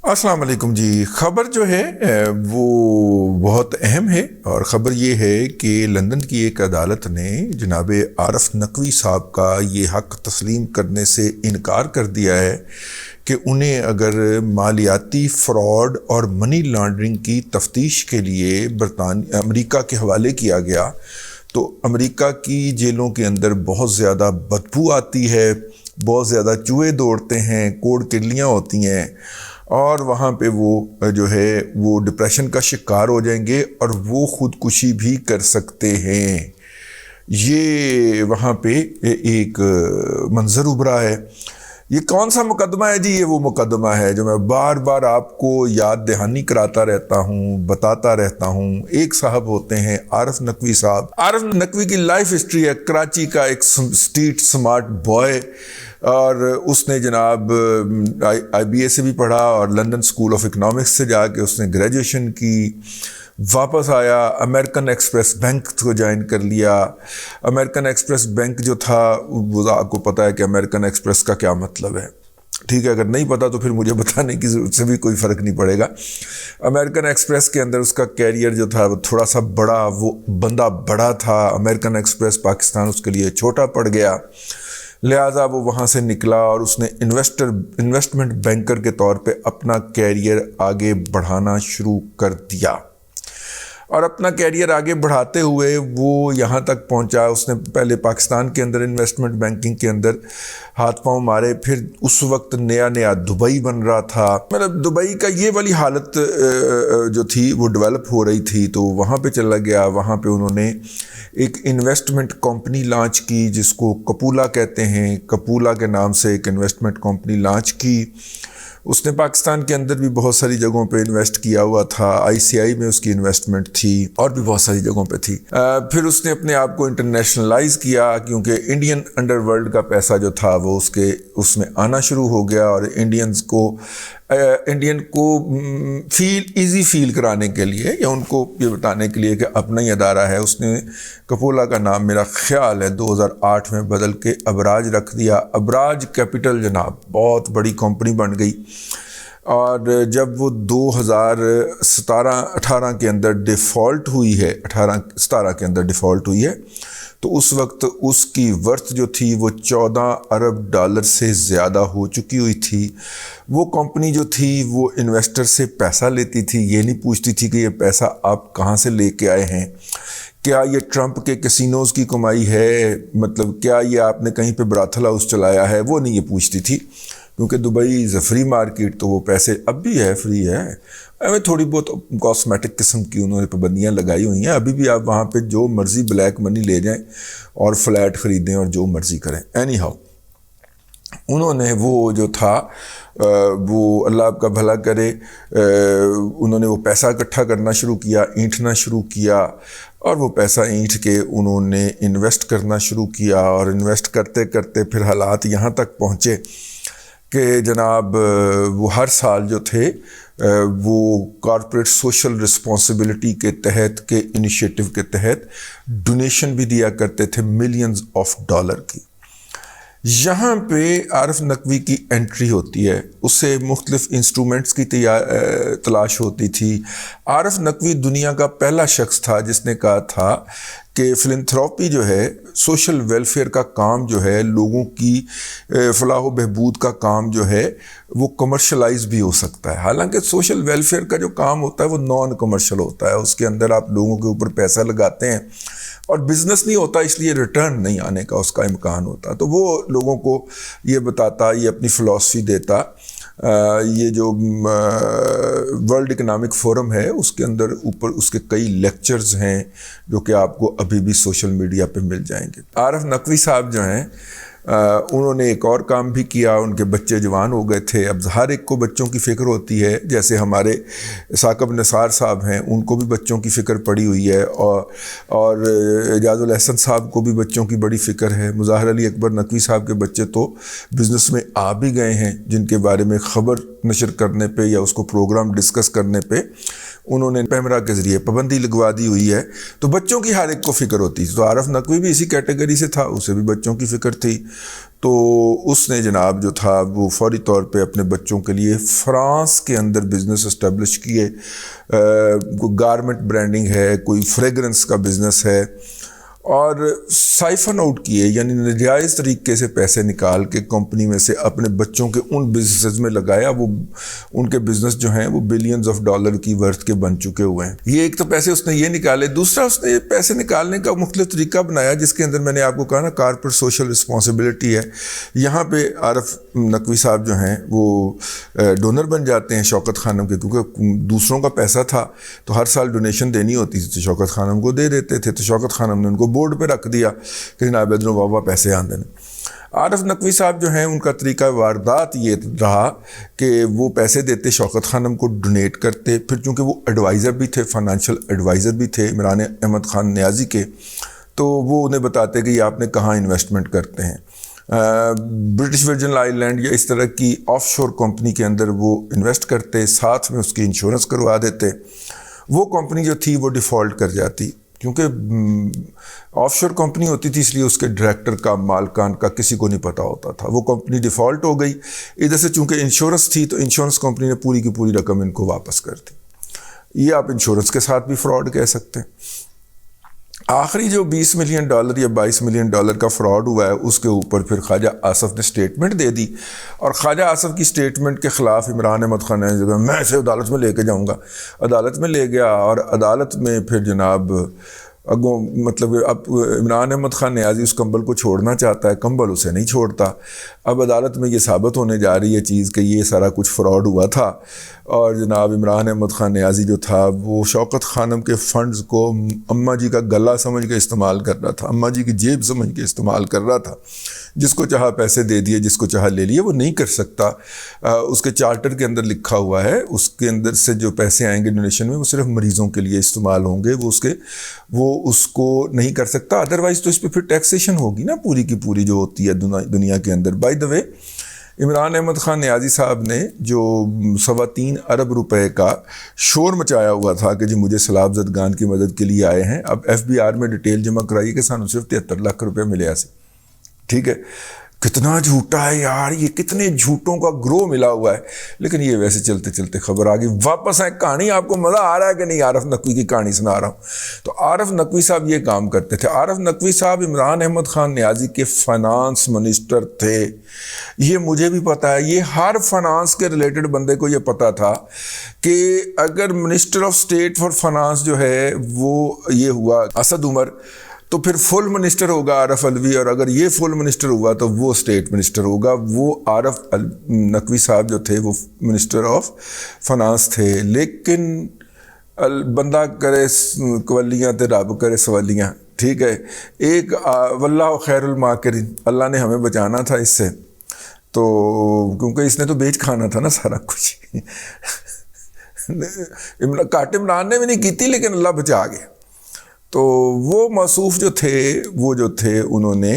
السلام علیکم جی. خبر جو ہے وہ بہت اہم ہے، اور خبر یہ ہے کہ لندن کی ایک عدالت نے جناب عارف نقوی صاحب کا یہ حق تسلیم کرنے سے انکار کر دیا ہے کہ انہیں اگر مالیاتی فراڈ اور منی لانڈرنگ کی تفتیش کے لیے امریکہ کے حوالے کیا گیا تو امریکہ کی جیلوں کے اندر بہت زیادہ بدبو آتی ہے، بہت زیادہ چوہے دوڑتے ہیں، کوڑ کلیاں ہوتی ہیں، اور وہاں پہ وہ جو ہے وہ ڈپریشن کا شکار ہو جائیں گے اور وہ خودکشی بھی کر سکتے ہیں. یہ وہاں پہ ایک منظر ابھرا ہے. یہ کون سا مقدمہ ہے جی؟ یہ وہ مقدمہ ہے جو میں بار بار آپ کو یاد دہانی کراتا رہتا ہوں، بتاتا رہتا ہوں. ایک صاحب ہوتے ہیں عارف نقوی صاحب. عارف نقوی کی لائف ہسٹری ہے. کراچی کا ایک اسٹریٹ سمارٹ بوائے، اور اس نے جناب آئی بی اے سے بھی پڑھا اور لندن اسکول آف اکنامکس سے جا کے اس نے گریجویشن کی. واپس آیا، امریکن ایکسپریس بینک کو جوائن کر لیا. امریکن ایکسپریس بینک جو تھا وہ آپ کو پتہ ہے کہ امریکن ایکسپریس کا کیا مطلب ہے، ٹھیک ہے؟ اگر نہیں پتہ تو پھر مجھے بتانے کی ضرورت سے بھی کوئی فرق نہیں پڑے گا. امریکن ایکسپریس کے اندر اس کا کیریئر جو تھا وہ تھوڑا سا بڑا، وہ بندہ بڑا تھا. امریکن ایکسپریس پاکستان اس کے لیے چھوٹا پڑ گیا، لہٰذا وہ وہاں سے نکلا اور اس نے انویسٹمنٹ بینکر کے طور پہ اپنا کیریئر آگے بڑھانا شروع کر دیا. اور اپنا کیریئر آگے بڑھاتے ہوئے وہ یہاں تک پہنچا. اس نے پہلے پاکستان کے اندر انویسٹمنٹ بینکنگ کے اندر ہاتھ پاؤں مارے، پھر اس وقت نیا دبئی بن رہا تھا. مطلب دبئی کا یہ والی حالت جو تھی وہ ڈیولپ ہو رہی تھی، تو وہاں پہ چلا گیا. وہاں پہ انہوں نے ایک انویسٹمنٹ کمپنی لانچ کی جس کو کپولا کہتے ہیں. کپولا کے نام سے ایک انویسٹمنٹ کمپنی لانچ کی. اس نے پاکستان کے اندر بھی بہت ساری جگہوں پہ انویسٹ کیا ہوا تھا. آئی سی آئی میں اس کی انویسٹمنٹ تھی اور بھی بہت ساری جگہوں پہ تھی. پھر اس نے اپنے آپ کو انٹرنیشنلائز کیا، کیونکہ انڈین انڈر ورلڈ کا پیسہ جو تھا وہ اس میں آنا شروع ہو گیا. اور انڈین کو ایزی فیل کرانے کے لیے، یا ان کو یہ بتانے کے لیے کہ اپنا ہی ادارہ ہے، اس نے کپولا کا نام میرا خیال ہے 2008 میں بدل کے ابراج رکھ دیا. ابراج کیپٹل جناب بہت بڑی کمپنی بن گئی. اور جب وہ 2017-18 کے اندر ڈیفالٹ ہوئی ہے، 18-17 کے اندر ڈیفالٹ ہوئی ہے، تو اس وقت اس کی ورتھ جو تھی وہ $14 ارب سے زیادہ ہو چکی ہوئی تھی. وہ کمپنی جو تھی وہ انویسٹر سے پیسہ لیتی تھی، یہ نہیں پوچھتی تھی کہ یہ پیسہ آپ کہاں سے لے کے آئے ہیں، کیا یہ ٹرمپ کے کسینوز کی کمائی ہے، مطلب کیا یہ آپ نے کہیں پہ براتھل ہاؤس چلایا ہے، وہ نہیں یہ پوچھتی تھی. کیونکہ Dubai is a free market, تو وہ پیسے اب بھی ہے، فری ہے. ہمیں تھوڑی بہت کاسمیٹک قسم کی انہوں نے پابندیاں لگائی ہوئی ہیں. ابھی بھی آپ وہاں پہ جو مرضی بلیک منی لے جائیں اور فلیٹ خریدیں اور جو مرضی کریں. اینی ہاؤ انہوں نے وہ جو تھا وہ اللہ آپ کا بھلا کرے، انہوں نے وہ پیسہ اکٹھا کرنا شروع کیا، اینٹھنا شروع کیا، اور وہ پیسہ اینٹھ کے انہوں نے انویسٹ کرنا شروع کیا. اور انویسٹ کرتے کرتے پھر حالات یہاں تک پہنچے کہ جناب وہ ہر سال جو تھے وہ کارپوریٹ سوشل رسپانسبلٹی کے تحت کے انیشیٹو کے تحت ڈونیشن بھی دیا کرتے تھے ملینز آف ڈالر کی. یہاں پہ عارف نقوی کی انٹری ہوتی ہے، اسے مختلف انسٹرومنٹس کی تلاش ہوتی تھی. عارف نقوی دنیا کا پہلا شخص تھا جس نے کہا تھا کہ فلنتھراپی جو ہے، سوشل ویلفیئر کا کام جو ہے، لوگوں کی فلاح و بہبود کا کام جو ہے وہ کمرشلائز بھی ہو سکتا ہے. حالانکہ سوشل ویلفیئر کا جو کام ہوتا ہے وہ نان کمرشل ہوتا ہے، اس کے اندر آپ لوگوں کے اوپر پیسہ لگاتے ہیں اور بزنس نہیں ہوتا، اس لیے ریٹرن نہیں آنے کا اس کا امکان ہوتا. تو وہ لوگوں کو یہ بتاتا، یہ اپنی فلاسفی دیتا. یہ جو ورلڈ اکنامک فورم ہے اس کے اندر اوپر اس کے کئی لیکچرز ہیں جو کہ آپ کو ابھی بھی سوشل میڈیا پہ مل جائیں گے. عارف نقوی صاحب جو ہیں انہوں نے ایک اور کام بھی کیا. ان کے بچے جوان ہو گئے تھے. اب ہر ایک کو بچوں کی فکر ہوتی ہے، جیسے ہمارے ثاقب نثار صاحب ہیں، ان کو بھی بچوں کی فکر پڑی ہوئی ہے، اور اعجاز الحسن صاحب کو بھی بچوں کی بڑی فکر ہے. مظاہر علی اکبر نقوی صاحب کے بچے تو بزنس میں آ بھی گئے ہیں، جن کے بارے میں خبر نشر کرنے پہ یا اس کو پروگرام ڈسکس کرنے پہ انہوں نے پیمرا کے ذریعے پابندی لگوا دی ہوئی ہے، تو بچوں کی ہر ایک کو فکر ہوتی ہے. تو عارف نقوی بھی اسی کیٹیگری سے تھا، اسے بھی بچوں کی فکر تھی. تو اس نے جناب جو تھا وہ فوری طور پہ اپنے بچوں کے لیے فرانس کے اندر بزنس اسٹیبلش کیے. کوئی گارمنٹ برانڈنگ ہے، کوئی فریگرنس کا بزنس ہے، اور سائفن آؤٹ کیے، یعنی ناجائز طریقے سے پیسے نکال کے کمپنی میں سے اپنے بچوں کے ان بزنسز میں لگایا. وہ ان کے بزنس جو ہیں وہ بلینز آف ڈالر کی ورتھ کے بن چکے ہوئے ہیں. یہ ایک تو پیسے اس نے یہ نکالے، دوسرا اس نے پیسے نکالنے کا مختلف طریقہ بنایا جس کے اندر میں نے آپ کو کہا نا کارپوریٹ سوشل رسپانسبلٹی ہے. یہاں پہ عارف نقوی صاحب جو ہیں وہ ڈونر بن جاتے ہیں شوکت خانم کے، کیونکہ دوسروں کا پیسہ تھا تو ہر سال ڈونیشن دینی ہوتی تھی، تو شوکت خانم کو دے دیتے تھے. تو شوکت خانم نے ان کو بورڈ پہ رکھ دیا کہ جناب ادھر بابا پیسے آندے. عارف نقوی صاحب جو ہیں ان کا طریقہ واردات یہ رہا کہ وہ پیسے دیتے، شوکت خانم کو ڈونیٹ کرتے، پھر چونکہ وہ ایڈوائزر بھی تھے، فائنانشل ایڈوائزر بھی تھے عمران احمد خان نیازی کے، تو وہ انہیں بتاتے کہ یہ آپ نے کہاں انویسٹمنٹ کرتے ہیں. برٹش ورجن آئی لینڈ یا اس طرح کی آف شور کمپنی کے اندر وہ انویسٹ کرتے، ساتھ میں اس کی انشورنس کروا دیتے. وہ کمپنی جو تھی وہ ڈیفالٹ کر جاتی، کیونکہ آف شور کمپنی ہوتی تھی، اس لیے اس کے ڈائریکٹر کا، مالکان کا کسی کو نہیں پتہ ہوتا تھا. وہ کمپنی ڈیفالٹ ہو گئی. ادھر سے چونکہ انشورنس تھی تو انشورنس کمپنی نے پوری کی پوری رقم ان کو واپس کر دی. یہ آپ انشورنس کے ساتھ بھی فراڈ کہہ سکتے ہیں. آخری جو $20 ملین یا $22 ملین کا فراڈ ہوا ہے، اس کے اوپر پھر خواجہ آصف نے سٹیٹمنٹ دے دی، اور خواجہ آصف کی سٹیٹمنٹ کے خلاف عمران احمد خان نے میں اسے عدالت میں لے کے جاؤں گا. عدالت میں لے گیا، اور عدالت میں پھر جناب مطلب اب عمران احمد خان نیازی اس کمبل کو چھوڑنا چاہتا ہے، کمبل اسے نہیں چھوڑتا. اب عدالت میں یہ ثابت ہونے جا رہی ہے چیز کہ یہ سارا کچھ فراڈ ہوا تھا، اور جناب عمران احمد خان نیازی جو تھا وہ شوکت خانم کے فنڈز کو اماں جی کا گلا سمجھ کے استعمال کر رہا تھا، اماں جی کی جیب سمجھ کے استعمال کر رہا تھا. جس کو چاہا پیسے دے دیے، جس کو چاہا لے لیے. وہ نہیں کر سکتا. اس کے چارٹر کے اندر لکھا ہوا ہے، اس کے اندر سے جو پیسے آئیں گے ڈونیشن میں وہ صرف مریضوں کے لیے استعمال ہوں گے. وہ اس کو نہیں کر سکتا. ادروائز تو اس پہ پھر ٹیکسیشن ہوگی نا پوری کی پوری جو ہوتی ہے دنیا کے اندر. بائی دا وے، عمران احمد خان نیازی صاحب نے جو 3.25 ارب روپے کا شور مچایا ہوا تھا کہ جی مجھے سیلاب زدگان کی مدد کے لیے آئے ہیں، اب FBR میں ڈیٹیل جمع کرائیے کہ سانو صرف 73 لاکھ روپے ملے ایسے. ٹھیک ہے، کتنا جھوٹا ہے یار، یہ کتنے جھوٹوں کا گروہ ملا ہوا ہے. لیکن یہ ویسے چلتے چلتے خبر آ گئی. واپس آئے کہانی. آپ کو مزہ آ رہا ہے کہ نہیں؟ عارف نقوی کی کہانی سنا رہا ہوں. تو عارف نقوی صاحب یہ کام کرتے تھے. عارف نقوی صاحب عمران احمد خان نیازی کے فائنانس منسٹر تھے. یہ مجھے بھی پتا ہے، یہ ہر فائنانس کے ریلیٹڈ بندے کو یہ پتا تھا کہ اگر minister of state for finance جو ہے وہ یہ ہوا اسد عمر، تو پھر فل منسٹر ہوگا عارف علوی، اور اگر یہ فل منسٹر ہوا تو وہ اسٹیٹ منسٹر ہوگا. وہ عارف نقوی صاحب جو تھے وہ منسٹر آف فائنانس تھے. لیکن بندہ کرے قولیاں تے رب کرے سوالیاں. ٹھیک ہے، ایک واللہ خیر الماکرین، اللہ نے ہمیں بچانا تھا اس سے، تو کیونکہ اس نے تو بیچ کھانا تھا نا سارا کچھ. کاٹ عمران نے بھی نہیں کی تھی، لیکن اللہ بچا گیا. تو وہ موصوف جو تھے انہوں نے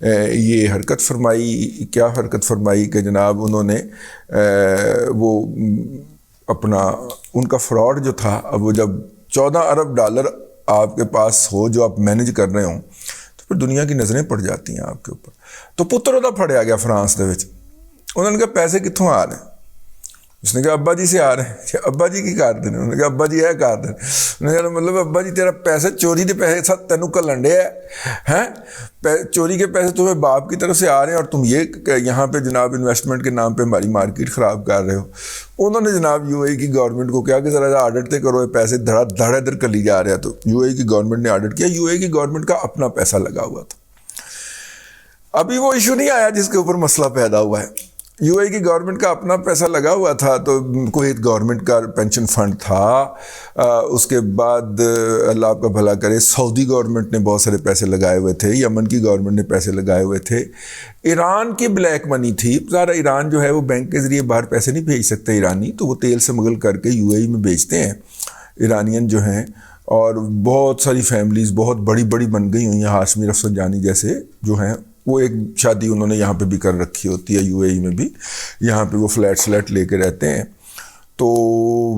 یہ حرکت فرمائی. کیا حرکت فرمائی کہ جناب انہوں نے وہ اپنا ان کا فراڈ جو تھا، اب وہ جب $14 ارب آپ کے پاس ہو جو آپ مینیج کر رہے ہوں تو پھر دنیا کی نظریں پڑ جاتی ہیں آپ کے اوپر. تو پتر ਉਹਦਾ ਫੜਿਆ ਗਿਆ فرانس ਦੇ ਵਿੱਚ. ਉਹਨਾਂ ਨੇ ਕਿਹਾ ਪੈਸੇ ਕਿੱਥੋਂ ਆ ਰਹੇ؟ اس نے کہا ابا جی سے آ رہے ہیں. ابا جی کی کر دیں؟ انہوں نے کہا ابا جی یہ کر دیں. انہوں نے کہا مطلب ابا جی تیرا پیسے چوری کے پیسے ساتھ تینوں کلن ڈے ہیں، چوری کے پیسے تمہیں باپ کی طرف سے آ رہے ہیں، اور تم یہ یہاں پہ جناب انویسٹمنٹ کے نام پہ ہماری مارکیٹ خراب کر رہے ہو. انہوں نے جناب UAE کی گورنمنٹ کو کیا کہ ذرا آڈٹ تے کرو، پیسے دھڑا دھڑ کر لی جا رہے ہیں. تو UAE کی گورنمنٹ نے آڈٹ کیا. UAE کی گورنمنٹ کا اپنا پیسہ لگا ہوا تھا. ابھی وہ ایشو نہیں آیا جس کے اوپر مسئلہ پیدا ہوا ہے. UAE کی گورنمنٹ کا اپنا پیسہ لگا ہوا تھا. تو کویت گورنمنٹ کا پینشن فنڈ تھا. اس کے بعد اللہ آپ کا بھلا کرے سعودی گورنمنٹ نے بہت سارے پیسے لگائے ہوئے تھے. یمن کی گورنمنٹ نے پیسے لگائے ہوئے تھے. ایران کی بلیک منی تھی. ذرا ایران جو ہے وہ بینک کے ذریعے باہر پیسے نہیں بھیج سکتے ایرانی، تو وہ تیل سمگل کر کے UAE میں بیچتے ہیں ایرانین جو ہیں. اور بہت ساری فیملیز بہت بڑی بڑی بن گئی ہوئی ہیں. ہاشمی رفسنجانی جیسے جو ہیں، وہ ایک شادی انہوں نے یہاں پہ بھی کر رکھی ہوتی ہے UAE میں بھی. یہاں پہ وہ فلیٹ لے کے رہتے ہیں. تو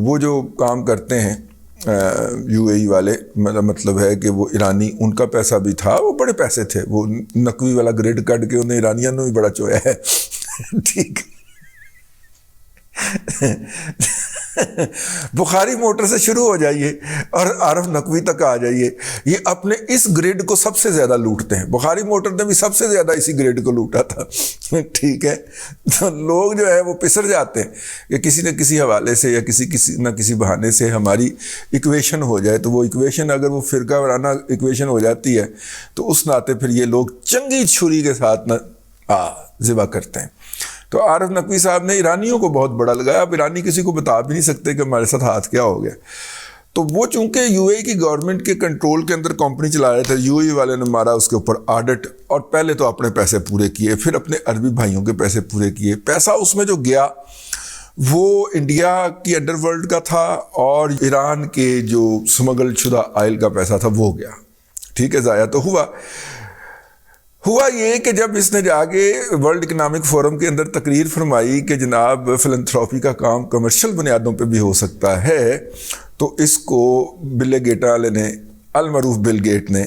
وہ جو کام کرتے ہیں یو اے ای والے، مطلب ہے کہ وہ ایرانی، ان کا پیسہ بھی تھا، وہ بڑے پیسے تھے، وہ نقوی والا گریڈ کٹ کے انہیں ایرانیوں نے بھی بڑا چویا ہے ٹھیک بخاری موٹر سے شروع ہو جائیے اور عارف نقوی تک آ جائیے، یہ اپنے اس گریڈ کو سب سے زیادہ لوٹتے ہیں۔ بخاری موٹر نے بھی سب سے زیادہ اسی گریڈ کو لوٹا تھا ٹھیک ہے، تو لوگ جو ہے وہ پسر جاتے ہیں کہ کسی نہ کسی حوالے سے یا کسی نہ کسی بہانے سے ہماری ایکویشن ہو جائے، تو وہ ایکویشن اگر وہ فرقہ وارانہ ایکویشن ہو جاتی ہے تو اس ناطے پھر یہ لوگ چنگی چھری کے ساتھ ذبح کرتے ہیں۔ تو عارف نقوی صاحب نے ایرانیوں کو بہت بڑا لگایا، اب ایرانی کسی کو بتا بھی نہیں سکتے کہ ہمارے ساتھ ہاتھ کیا ہو گیا۔ تو وہ چونکہ یو اے کی گورنمنٹ کے کنٹرول کے اندر کمپنی چلا رہے تھے، یو اے والے نے مارا اس کے اوپر آڈٹ، اور پہلے تو اپنے پیسے پورے کیے، پھر اپنے عربی بھائیوں کے پیسے پورے کیے۔ پیسہ اس میں جو گیا وہ انڈیا کی انڈر ورلڈ کا تھا اور ایران کے جو سمگل شدہ آئل کا پیسہ تھا وہ گیا، ٹھیک ہے، ضائع تو ہوا یہ کہ جب اس نے جا کے ورلڈ اکنامک فورم کے اندر تقریر فرمائی کہ جناب فلنتھراپی کا کام کمرشل بنیادوں پہ بھی ہو سکتا ہے، تو اس کو بل گیٹ والے نے، المعروف بل گیٹ نے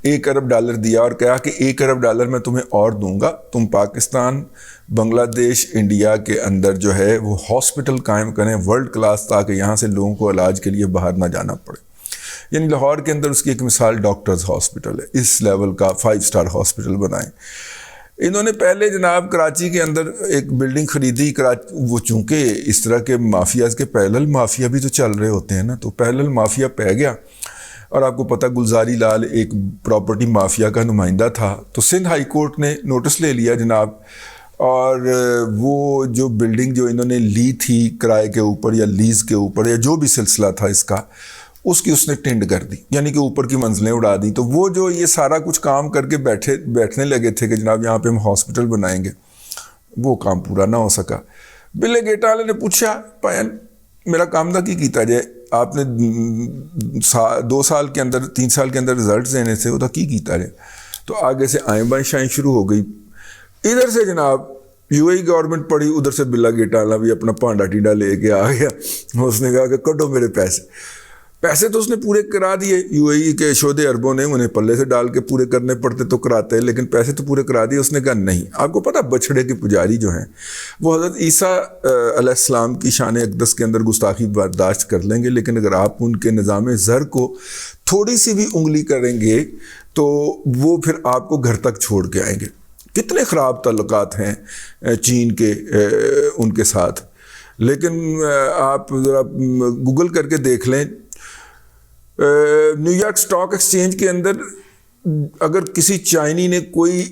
$1 ارب دیا اور کہا کہ $1 ارب میں تمہیں اور دوں گا، تم پاکستان، بنگلہ دیش، انڈیا کے اندر جو ہے وہ ہاسپٹل قائم کریں ورلڈ کلاس، تاکہ یہاں سے لوگوں کو علاج کے لیے باہر نہ جانا پڑے۔ یعنی لاہور کے اندر اس کی ایک مثال ڈاکٹرز ہاسپٹل ہے، اس لیول کا 5 اسٹار ہاسپٹل بنائیں۔ انہوں نے پہلے جناب کراچی کے اندر ایک بلڈنگ خریدی، وہ چونکہ اس طرح کے مافیاز کے پیرلل مافیا بھی تو چل رہے ہوتے ہیں نا، تو پیرلل مافیا پہ گیا، اور آپ کو پتہ گلزاری لال ایک پراپرٹی مافیا کا نمائندہ تھا، تو سندھ ہائی کورٹ نے نوٹس لے لیا جناب، اور وہ جو بلڈنگ جو انہوں نے لی تھی کرائے کے اوپر یا لیز کے اوپر یا جو بھی سلسلہ تھا اس کی اس نے ٹینڈ کر دی، یعنی کہ اوپر کی منزلیں اڑا دی۔ تو وہ جو یہ سارا کچھ کام کر کے بیٹھنے لگے تھے کہ جناب یہاں پہ ہم ہاسپٹل بنائیں گے، وہ کام پورا نہ ہو سکا۔ بل گیٹ والے نے پوچھا پائن میرا کام نہ کی کیتا جائے، آپ نے 2 سال کے اندر 3 سال کے اندر رزلٹس دینے سے، وہ تو کی کیتا جائے۔ تو آگے سے آئیں بائیں شائیں شروع ہو گئی، ادھر سے جناب یو اے گورنمنٹ پڑی، ادھر سے بلا گیٹ والا بھی اپنا پانڈا ٹیڈا لے کے آ گیا، اس نے کہا کہ کٹو میرے پیسے تو اس نے پورے کرا دیے، یو اے ای کے شہدے عربوں نے انہیں پلے سے ڈال کے پورے کرنے پڑتے تو کراتے، لیکن پیسے تو پورے کرا دیے۔ اس نے کہا نہیں، آپ کو پتہ بچھڑے کے پجاری جو ہیں وہ حضرت عیسیٰ علیہ السلام کی شان اقدس کے اندر گستاخی برداشت کر لیں گے، لیکن اگر آپ ان کے نظام زر کو تھوڑی سی بھی انگلی کریں گے تو وہ پھر آپ کو گھر تک چھوڑ کے آئیں گے۔ کتنے خراب تعلقات ہیں چین کے ان کے ساتھ، لیکن آپ ذرا گوگل کر کے دیکھ لیں، نیو یارک سٹاک ایکسچینج کے اندر اگر کسی چائنی نے کوئی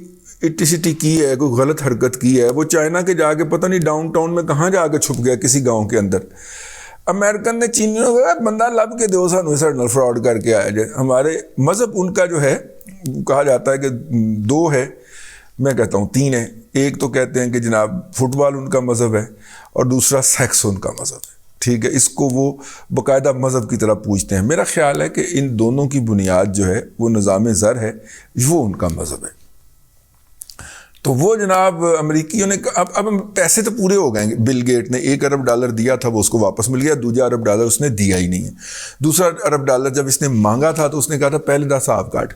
اٹیسٹی کی ہے، کوئی غلط حرکت کی ہے، وہ چائنا کے جا کے پتہ نہیں ڈاؤن ٹاؤن میں کہاں جا کے چھپ گیا کسی گاؤں کے اندر، امریکن نے چینیوں کو کہا بندہ لب کے دو سانو سارے فراڈ کر کے آیا جائے۔ ہمارے مذہب ان کا جو ہے کہا جاتا ہے کہ 2 ہے، میں کہتا ہوں 3 ہے۔ ایک تو کہتے ہیں کہ جناب فٹ بال ان کا مذہب ہے، اور دوسرا سیکس ان کا مذہب ہے، ٹھیک ہے، اس کو وہ باقاعدہ مذہب کی طرح پوچھتے ہیں۔ میرا خیال ہے کہ ان دونوں کی بنیاد جو ہے وہ نظام زر ہے، وہ ان کا مذہب ہے۔ تو وہ جناب امریکیوں نے اب پیسے تو پورے ہو گئے، بل گیٹ نے $1 ارب دیا تھا، وہ اس کو واپس مل گیا، $2 ارب اس نے دیا ہی نہیں ہے۔ $2 ارب جب اس نے مانگا تھا تو اس نے کہا تھا پہلے دا صاحب کاٹ،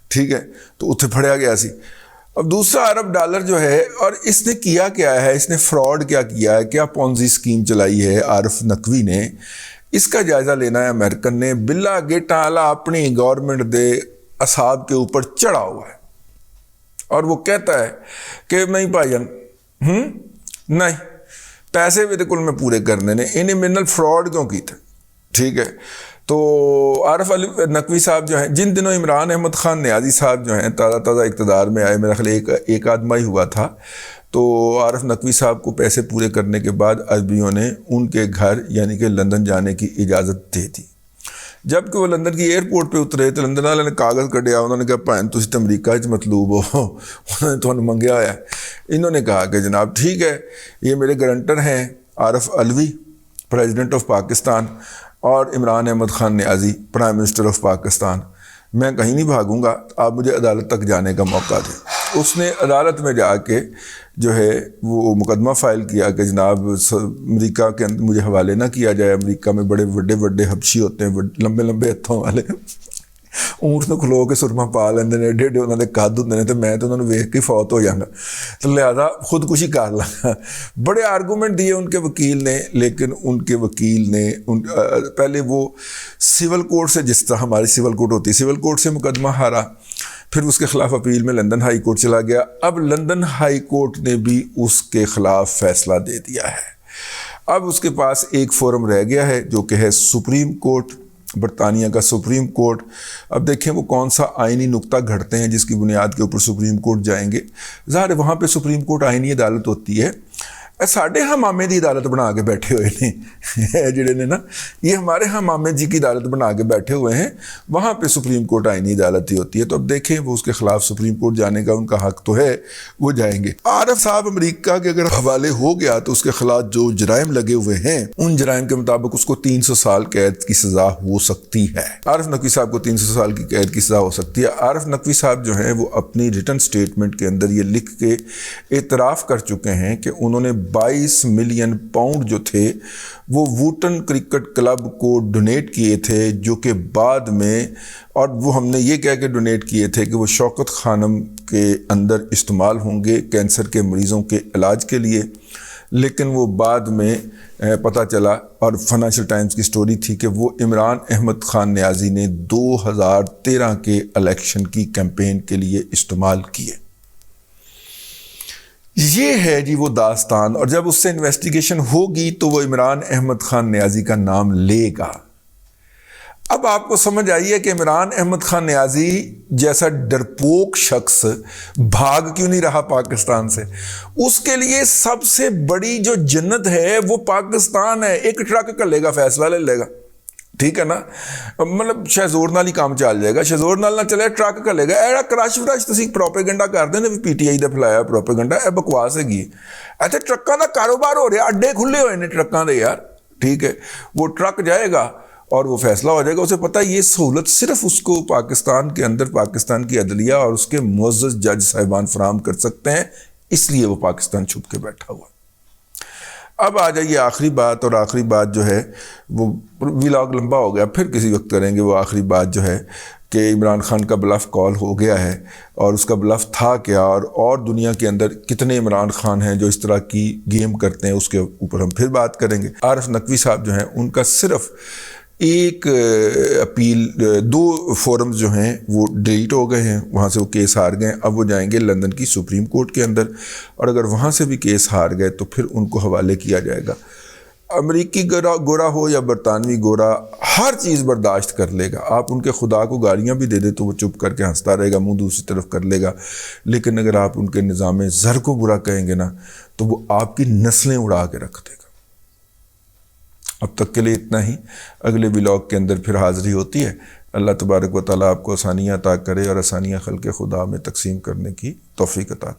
ٹھیک ہے، تو اتنے پھڑیا گیا سی۔ اب $2 ارب جو ہے، اور اس نے کیا کیا ہے، اس نے فراڈ کیا ہے، کیا پونزی اسکیم چلائی ہے عارف نقوی نے، اس کا جائزہ لینا ہے امریکن نے۔ بلا گیٹا والا اپنی گورنمنٹ دے اصحاب کے اوپر چڑھا ہوا ہے، اور وہ کہتا ہے کہ نہیں بھائی جان نہیں پیسے بھی کل میں پورے کرنے نے، انہیں میرے نال فراڈ کیوں کی تھا، ٹھیک ہے۔ تو عارف نقوی صاحب جو ہیں، جن دنوں عمران احمد خان نیازی صاحب جو ہیں تازہ اقتدار میں آئے، میرا خیال ایک آدمہ ہی ہوا تھا، تو عارف نقوی صاحب کو پیسے پورے کرنے کے بعد عربیوں نے ان کے گھر یعنی کہ لندن جانے کی اجازت دے دی۔ جب کہ وہ لندن کی ایئرپورٹ پہ اترے تو لندن والے نے کاغذ کڈیا، انہوں نے کہا بھائن تسی تے امریکہ چ مطلوب ہو، انہوں نے تمہیں منگیا ہے۔ انہوں نے کہا کہ جناب ٹھیک ہے، یہ میرے گارنٹر ہیں عارف علوی پریزیڈنٹ آف پاکستان اور عمران احمد خان نیازی پرائم منسٹر آف پاکستان، میں کہیں نہیں بھاگوں گا، آپ مجھے عدالت تک جانے کا موقع دیں۔ اس نے عدالت میں جا کے جو ہے وہ مقدمہ فائل کیا کہ جناب امریکہ کے اندر مجھے حوالے نہ کیا جائے، امریکہ میں بڑے بڑے بڑے حبشی ہوتے ہیں، لمبے لمبے ہتھوں والے، اونٹ نو کھلو کے سرما پا لیندے نے، ایڈے ایڈے انہوں نے قد ہوندے نے، تو میں تو انہوں نے ویکھ کے فوت ہو جانا، تو لہٰذا خودکشی کر لگا۔ بڑے آرگومنٹ دیے ان کے وکیل نے، لیکن ان کے وکیل نے پہلے وہ سول کورٹ سے، جس طرح ہماری سول کورٹ ہوتی ہے، سول کورٹ سے مقدمہ ہارا، پھر اس کے خلاف اپیل میں لندن ہائی کورٹ چلا گیا۔ اب لندن ہائی کورٹ نے بھی اس کے خلاف فیصلہ دے دیا ہے۔ اب اس کے پاس ایک فورم رہ گیا ہے جو کہ ہے سپریم کورٹ، برطانیہ کا سپریم کورٹ۔ اب دیکھیں وہ کون سا آئینی نقطہ گھڑتے ہیں جس کی بنیاد کے اوپر سپریم کورٹ جائیں گے۔ ظاہر ہے وہاں پہ سپریم کورٹ آئینی عدالت ہوتی ہے، ساڈے ہاں مامے دی عدالت بنا کے بیٹھے ہوئے ہیں جڑے نے نا، یہ ہمارے ہاں مامے جی کی عدالت بنا کے بیٹھے ہوئے ہیں، وہاں پہ سپریم کورٹ آئینی عدالت ہی ہوتی ہے۔ تو اب دیکھیں وہ اس کے خلاف سپریم کورٹ جانے کا ان کا حق تو ہے، وہ جائیں گے۔ عارف صاحب امریکہ کے اگر حوالے ہو گیا تو اس کے خلاف جو جرائم لگے ہوئے ہیں ان جرائم کے مطابق اس کو 300 سال قید کی سزا ہو سکتی ہے۔ عارف نقوی صاحب کو 300 سال کی قید کی سزا ہو سکتی ہے۔ عارف نقوی صاحب جو ہیں وہ اپنی ریٹن سٹیٹمنٹ کے اندر یہ لکھ کے اعتراف کر چکے ہیں کہ انہوں نے 22 ملین پاؤنڈ جو تھے وہ ووٹن کرکٹ کلب کو ڈونیٹ کیے تھے، جو کہ بعد میں، اور وہ ہم نے یہ کہہ کے ڈونیٹ کیے تھے کہ وہ شوکت خانم کے اندر استعمال ہوں گے کینسر کے مریضوں کے علاج کے لیے، لیکن وہ بعد میں پتہ چلا، اور فائنینشل ٹائمز کی سٹوری تھی کہ وہ عمران احمد خان نیازی نے 2013 کے الیکشن کی کیمپین کے لیے استعمال کیے۔ یہ ہے جی وہ داستان، اور جب اس سے انویسٹیگیشن ہوگی تو وہ عمران احمد خان نیازی کا نام لے گا۔ اب آپ کو سمجھ آئیے کہ عمران احمد خان نیازی جیسا ڈرپوک شخص بھاگ کیوں نہیں رہا پاکستان سے؟ اس کے لیے سب سے بڑی جو جنت ہے وہ پاکستان ہے۔ ایک ٹرک کر لے گا، فیصلہ لے لے گا، ٹھیک ہے نا، مطلب شہزور نال ہی کام چل جائے گا، شہزور نال نہ چلے ٹرک کر لے گا۔ ایڑا کرش فرش تسی پروپیگنڈا کرتے ہیں پی ٹی آئی دا پھیلایا پروپیگنڈا، اے بکواس ہے گی۔ ایتھے ٹرکاں دا کاروبار ہو رہا، اڈے کھلے ہوئے نے ٹرکاں دے یار، ٹھیک ہے، وہ ٹرک جائے گا اور وہ فیصلہ ہو جائے گا۔ اسے پتہ یہ سہولت صرف اس کو پاکستان کے اندر پاکستان کی عدلیہ اور اس کے معزز جج صاحبان فراہم کر سکتے ہیں، اس لیے وہ پاکستان چھپ کے بیٹھا ہوا۔ اب آ جائیے آخری بات، اور آخری بات جو ہے وہ ولاگ لمبا ہو گیا، پھر کسی وقت کریں گے۔ وہ آخری بات جو ہے کہ عمران خان کا بلف کال ہو گیا ہے، اور اس کا بلف تھا کیا، اور دنیا کے اندر کتنے عمران خان ہیں جو اس طرح کی گیم کرتے ہیں، اس کے اوپر ہم پھر بات کریں گے۔ عارف نقوی صاحب جو ہیں ان کا صرف ایک اپیل، 2 فورمز جو ہیں وہ ڈیلیٹ ہو گئے ہیں، وہاں سے وہ کیس ہار گئے ہیں۔ اب وہ جائیں گے لندن کی سپریم کورٹ کے اندر، اور اگر وہاں سے بھی کیس ہار گئے تو پھر ان کو حوالے کیا جائے گا۔ امریکی گورا ہو یا برطانوی گورا، ہر چیز برداشت کر لے گا۔ آپ ان کے خدا کو گالیاں بھی دے دے تو وہ چپ کر کے ہنستا رہے گا، منہ دوسری طرف کر لے گا، لیکن اگر آپ ان کے نظام زر کو برا کہیں گے نا تو وہ آپ کی نسلیں اڑا کے رکھ دے گا۔ اب تک کے لیے اتنا ہی، اگلے ولاگ کے اندر پھر حاضری ہوتی ہے۔ اللہ تبارک و تعالیٰ آپ کو آسانیاں عطا کرے، اور آسانیاں خلق خدا میں تقسیم کرنے کی توفیق عطا کرے۔